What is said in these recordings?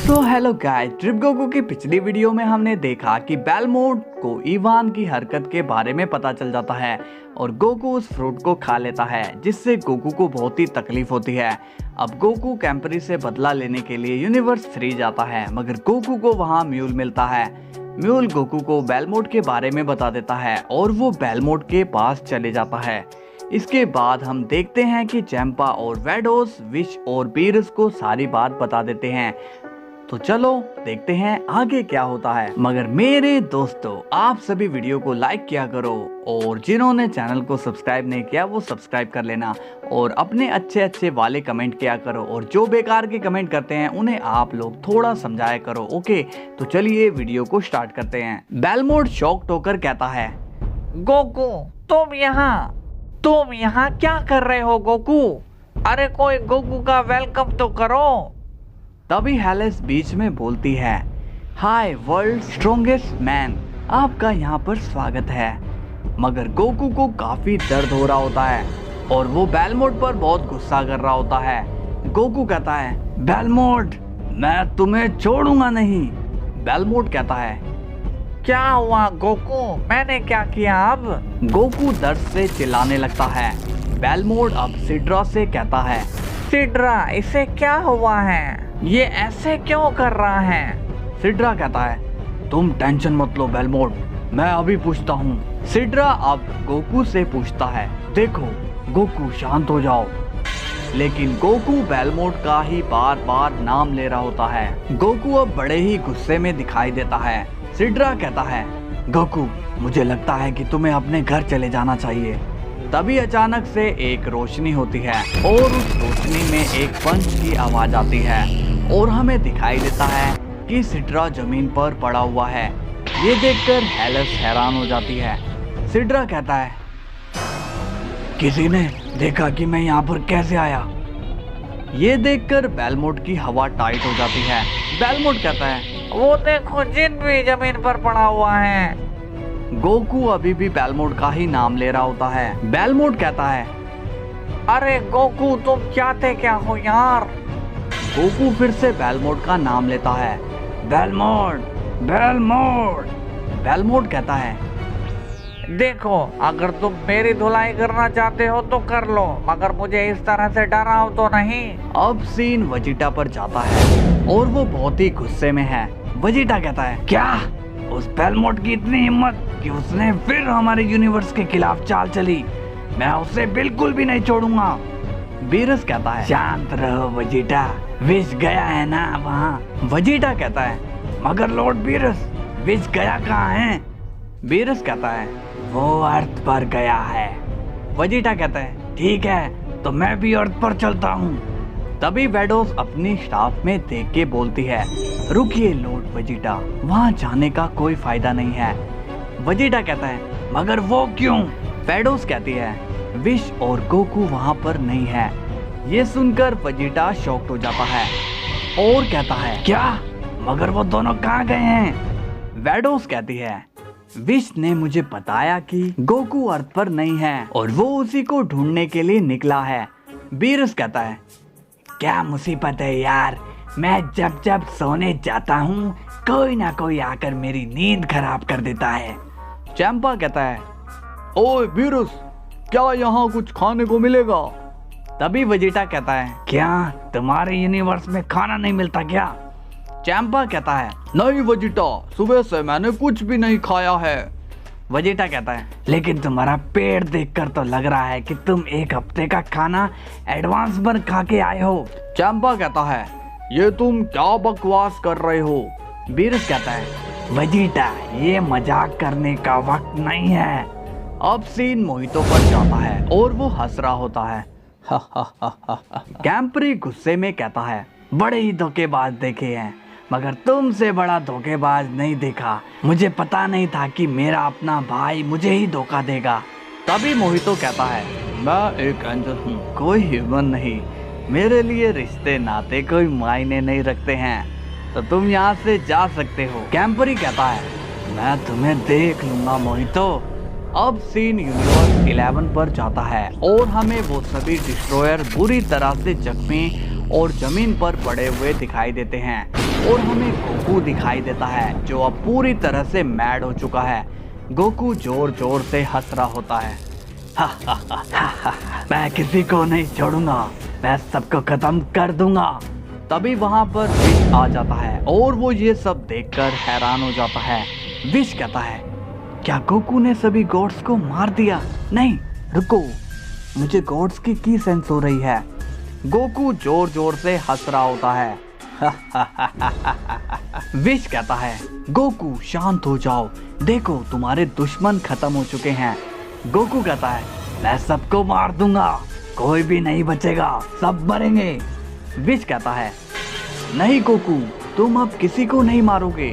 So hello guys, trip Goku की पिछली video में हमने देखा कि बेलमोड को इवान की हरकत के बारे में पता चल जाता है और गोकू उस फ्रूट को खा लेता है, जिससे गोकू को बहुत ही तकलीफ होती है। अब गोकू कैम्परी से बदला लेने के लिए यूनिवर्स 3 जाता है, मगर गोकू को वहाँ म्यूल मिलता है। म्यूल गोकू को बेलमोड के बारे में बता देता है और वो बेलमोड के पास चले जाता है। इसके बाद हम देखते हैं कि चैंपा और वेडोस विश और बीरस को सारी बात बता देते हैं। तो चलो देखते हैं आगे क्या होता है। मगर मेरे दोस्तों, आप सभी वीडियो को लाइक किया करो और जिन्होंने चैनल को सब्सक्राइब नहीं किया वो सब्सक्राइब कर लेना और अपने अच्छे वाले कमेंट किया करो और जो बेकार के कमेंट करते हैं उन्हें आप लोग थोड़ा समझाया करो। ओके, तो चलिए वीडियो को स्टार्ट करते हैं। बेलमोड शॉक होकर कहता है, गोकू तुम यहाँ क्या कर रहे हो गोकू? अरे कोई गोकू का वेलकम तो करो। तभी हेलेस बीच में बोलती है, हाय वर्ल्ड स्ट्रॉन्गेस्ट मैन, आपका यहाँ पर स्वागत है। मगर गोकू को काफी दर्द हो रहा होता है और वो बेलमोड पर बहुत गुस्सा कर रहा होता है। गोकू कहता है, बेलमोड मैं तुम्हें छोड़ूंगा नहीं। बेलमोड कहता है, क्या हुआ गोकू? मैंने क्या किया? अब गोकू दर्द से चिल्लाने लगता है। बेलमोड अब सिड्रा से कहता है, सिड्रा इसे क्या हुआ है? ये ऐसे क्यों कर रहा है? सिड्रा कहता है, तुम टेंशन मत लो बेलमोड, मैं अभी पूछता हूँ। सिड्रा अब गोकू से पूछता है, देखो गोकू शांत हो जाओ। लेकिन गोकू बेलमोड का ही बार बार नाम ले रहा होता है। गोकू अब बड़े ही गुस्से में दिखाई देता है। सिड्रा कहता है, गोकू मुझे लगता है कि तुम्हें अपने घर चले जाना चाहिए। तभी अचानक से एक रोशनी होती है और उस रोशनी में एक पंच की आवाज आती है और हमें दिखाई देता है कि सिड्रा जमीन पर पड़ा हुआ है। ये देखकर हेलेस हैरान हो जाती है। सिड्रा कहता है, किसी ने देखा कि मैं यहाँ पर कैसे आया? ये देखकर बेलमोड की हवा टाइट हो जाती है। बेलमोड कहता है, वो देखो जिन भी जमीन पर पड़ा हुआ है। गोकू अभी भी बेलमोड का ही नाम ले रहा होता है। बेलमोड कहता है, अरे गोकू तुम चाहते क्या हो यार? गोकू फिर से बेलमोड का नाम लेता है। Belmod Belmod. बेलमोड कहता है, देखो अगर तुम मेरी धुलाई करना चाहते हो तो कर लो, मगर मुझे इस तरह से डराओ तो नहीं। अब सीन वजीटा पर जाता है और वो बहुत ही गुस्से में है। वजीटा कहता है, क्या उस बेलमोड की इतनी हिम्मत कि उसने फिर हमारे यूनिवर्स के खिलाफ चाल चली? मैं उसे बिल्कुल भी नहीं छोड़ूंगा। बीरस कहता है, शांत रहो वजीटा, विश गया है ना वहाँ। वजीटा कहता है, मगर लॉर्ड बीरस विश गया कहाँ है? बीरस कहता है, वो अर्थ पर गया है। वजीटा कहता है, ठीक है तो मैं भी अर्थ पर चलता हूँ। तभी वेडोस अपनी स्टाफ में देख के बोलती है, रुकिए लॉर्ड वजीटा, वहाँ जाने का कोई फायदा नहीं है। वजीटा कहता है, मगर वो क्यों? वेडोस कहती है, विश और गोकू वहाँ पर नहीं है। ये सुनकर वजीटा शॉक्ड हो जाता है और कहता है, क्या? मगर वो दोनों कहाँ गए हैं? वेडोस कहती है, विश ने मुझे बताया कि गोकू अर्थ पर नहीं है और वो उसी को ढूंढने के लिए निकला है। बीरस कहता है, क्या मुसीबत है यार, मैं जब जब सोने जाता हूँ कोई ना कोई आकर मेरी नींद खराब कर देता है। चैंपा कहता है, ओए बीरस, क्या यहाँ कुछ खाने को मिलेगा? तभी वजीटा कहता है, क्या तुम्हारे यूनिवर्स में खाना नहीं मिलता क्या? चैंपा कहता है, नहीं वजीटा, सुबह से मैंने कुछ भी नहीं खाया है। वजीटा कहता है, लेकिन तुम्हारा पेट देखकर तो लग रहा है कि तुम एक हफ्ते का खाना एडवांस पर खा के आए हो। चैंपा कहता है, ये तुम क्या बकवास कर रहे हो? बीरस कहता है, वजीटा ये मजाक करने का वक्त नहीं है। अब सीन मोहितो पर जाता है और वो हंस रहा होता है। कैम्परी गुस्से में कहता है, बड़े ही धोखेबाज देखे हैं, मगर तुमसे बड़ा धोखेबाज नहीं देखा। मुझे पता नहीं था कि मेरा अपना भाई मुझे ही धोखा देगा। तभी मोहितो कहता है, मैं एक एंजल हूँ, कोई ह्यूमन नहीं। मेरे लिए रिश्ते नाते कोई मायने नहीं रखते हैं, तो तुम यहाँ से जा सकते हो। कैम्परी कहता है, मैं तुम्हें देख लूंगा मोहितो। अब सीन यूनिवर्स 11 पर जाता है और हमें वो सभी डिस्ट्रॉयर बुरी तरह से जख्मी और जमीन पर पड़े हुए दिखाई देते हैं। और हमें गोकू दिखाई देता है जो अब पूरी तरह से मैड हो चुका है। गोकू जोर जोर से हंस रहा होता है। मैं किसी को नहीं छोड़ूंगा, मैं सबको खत्म कर दूंगा। तभी वहां पर विश आ जाता है और वो ये सब देखकर हैरान हो जाता है। विश कहता है, क्या गोकू ने सभी गॉड्स को मार दिया? नहीं, रुको, मुझे गॉड्स की सेंस हो रही है। गोकू जोर जोर से हंस रहा होता है। विश कहता है, गोकू शांत हो जाओ, देखो तुम्हारे दुश्मन खत्म हो चुके हैं। गोकू कहता है, मैं सबको मार दूंगा, कोई भी नहीं बचेगा, सब मरेंगे। विश कहता है, नहीं गोकू, तुम अब किसी को नहीं मारोगे।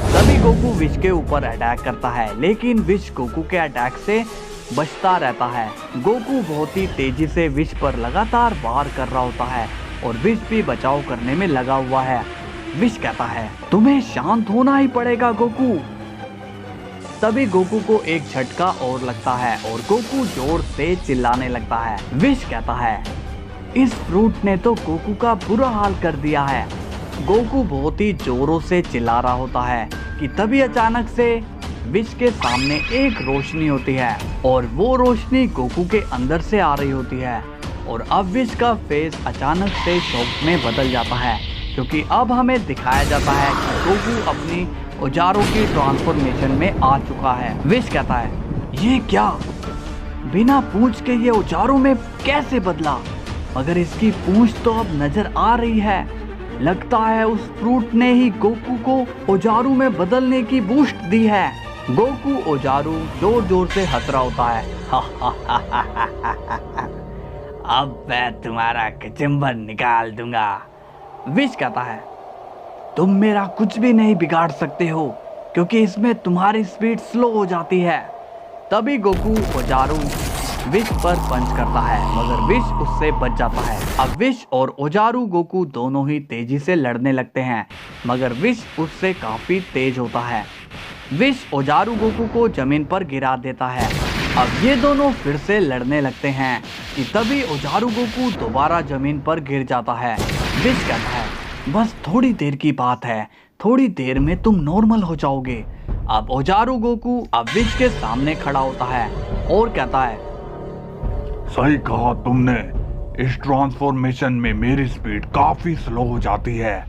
तभी गोकू विश के ऊपर अटैक करता है, लेकिन विश गोकू के अटैक से बचता रहता है। गोकू बहुत ही तेजी से विश पर लगातार वार कर रहा होता है और विश भी बचाव करने में लगा हुआ है। विश कहता है, तुम्हें शांत होना ही पड़ेगा गोकू। तभी गोकू को एक झटका और लगता है और गोकू जोर से चिल्लाने लगता है। विश कहता है, इस फ्रूट ने तो गोकू का बुरा हाल कर दिया है। गोकू बहुत ही जोरों से चिल्ला रहा होता है कि तभी अचानक से विश के सामने एक रोशनी होती है और वो रोशनी गोकू के अंदर से आ रही होती है और अब विश का फेस अचानक से शॉक में बदल जाता है, क्योंकि अब हमें दिखाया जाता है कि गोकू अपनी औजारों की ट्रांसफॉर्मेशन में आ चुका है। विश कहता है, ये क्या, बिना पूंछ के ये औजारों में कैसे बदला? मगर इसकी पूंछ तो अब नजर आ रही है। लगता है उस फ्रूट ने ही गोकू को औजारू में बदलने की बूस्ट दी है। गोकू औजारू जोर जोर से हंस रहा होता है। अब मैं तुम्हारा कचुम्बर निकाल दूंगा। विश कहता है, तुम मेरा कुछ भी नहीं बिगाड़ सकते हो, क्योंकि इसमें तुम्हारी स्पीड स्लो हो जाती है। तभी गोकू औजारू विश पर पंच करता है, मगर विश उससे बच जाता है। अब विश और औजारू गोकू दोनों ही तेजी से लड़ने लगते हैं, मगर विश उससे काफी तेज होता है। विश औजारू गोकू को जमीन पर गिरा देता है। अब ये दोनों फिर से लड़ने लगते हैं कि तभी औजारू गोकू दोबारा जमीन पर गिर जाता है। विश कहता है, बस थोड़ी देर की बात है, थोड़ी देर में तुम नॉर्मल हो जाओगे। अब औजारू गोकू अब विश के सामने खड़ा होता है और कहता है, सही कहा तुमने, इस ट्रांसफॉर्मेशन में मेरी स्पीड काफी स्लो हो जाती है।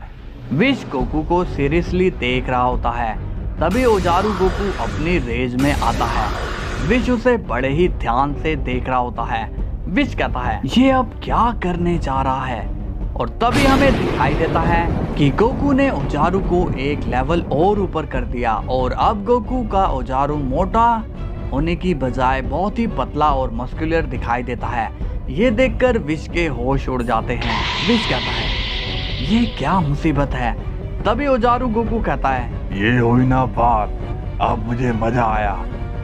विश गोकू को सीरियसली देख रहा होता है। तभी औजारू गोकू अपनी रेंज में आता है। विश उसे बड़े ही ध्यान से देख रहा होता है। विश कहता है, ये अब क्या करने जा रहा है? और तभी हमें दिखाई देता है कि गोकू ने औजारू को एक लेवल और ऊपर कर दिया और अब गोकू का औजारू मोटा होने की बजाय बहुत ही पतला और मस्कुलर दिखाई देता है। ये देखकर विश के होश उड़ जाते हैं। विश कहता है, ये क्या मुसीबत है? तभी औजारू गोकू कहता है, ये हुई ना बात, अब मुझे मजा आया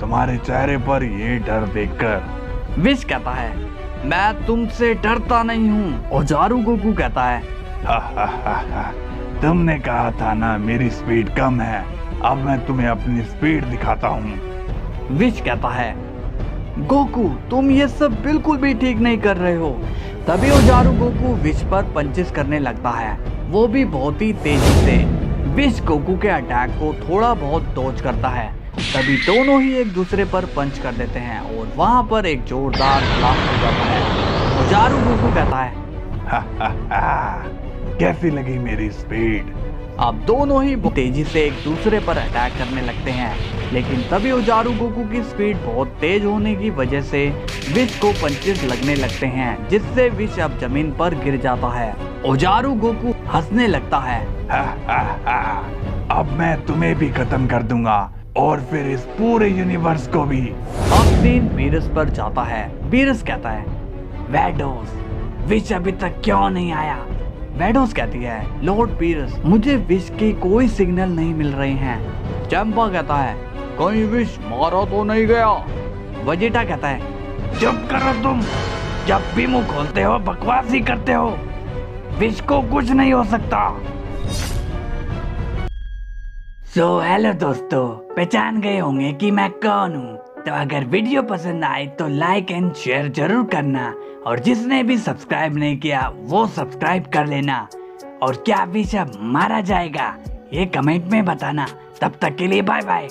तुम्हारे चेहरे पर ये डर देखकर। विश कहता है, मैं तुमसे डरता नहीं हूँ। औजारू गोकू कहता है, तुमने कहा था ना मेरी स्पीड कम है, अब मैं तुम्हें अपनी स्पीड दिखाता हूँ। विश कहता है, गोकू तुम ये सब बिल्कुल भी ठीक नहीं कर रहे हो। तभी औजारू गोकू विश पर पंचेस करने लगता है, वो भी बहुत ही तेजी से। विश गोकू के अटैक को थोड़ा बहुत डॉज करता है। तभी दोनों ही एक दूसरे पर पंच कर देते हैं और वहां पर एक जोरदार ब्लास्ट हो जाता है। औजारू गोकू कहता है, कैसी लगी मेरी स्पीड? अब दोनों ही तेजी से एक दूसरे पर अटैक करने लगते हैं, लेकिन तभी औजारू गोकू की स्पीड बहुत तेज होने की वजह से विश को पंचेस लगने लगते हैं, जिससे विश अब जमीन पर गिर जाता है। औजारू गोकू हंसने लगता है, अब मैं तुम्हें भी खत्म कर दूंगा और फिर इस पूरे यूनिवर्स को भी। अब सीन बीरस पर जाता है। बीरस कहता है, वैडोस, विश अभी तक क्यों नहीं आया? वैडोस कहती है, लॉर्ड बीरस, मुझे विश के कोई सिग्नल नहीं मिल रहे हैं। चंपा कहता है, कहीं विश मारा तो नहीं गया? वेजिटा कहता है, चुप करो तुम, जब भी मुंह खोलते हो बकवास ही करते हो, विश को कुछ नहीं हो सकता। हेलो दोस्तों, पहचान गए होंगे कि मैं कौन हूँ। तो अगर वीडियो पसंद आए तो लाइक एंड शेयर जरूर करना और जिसने भी सब्सक्राइब नहीं किया वो सब्सक्राइब कर लेना। और क्या अभी सब मारा जाएगा, ये कमेंट में बताना। तब तक के लिए बाय बाय।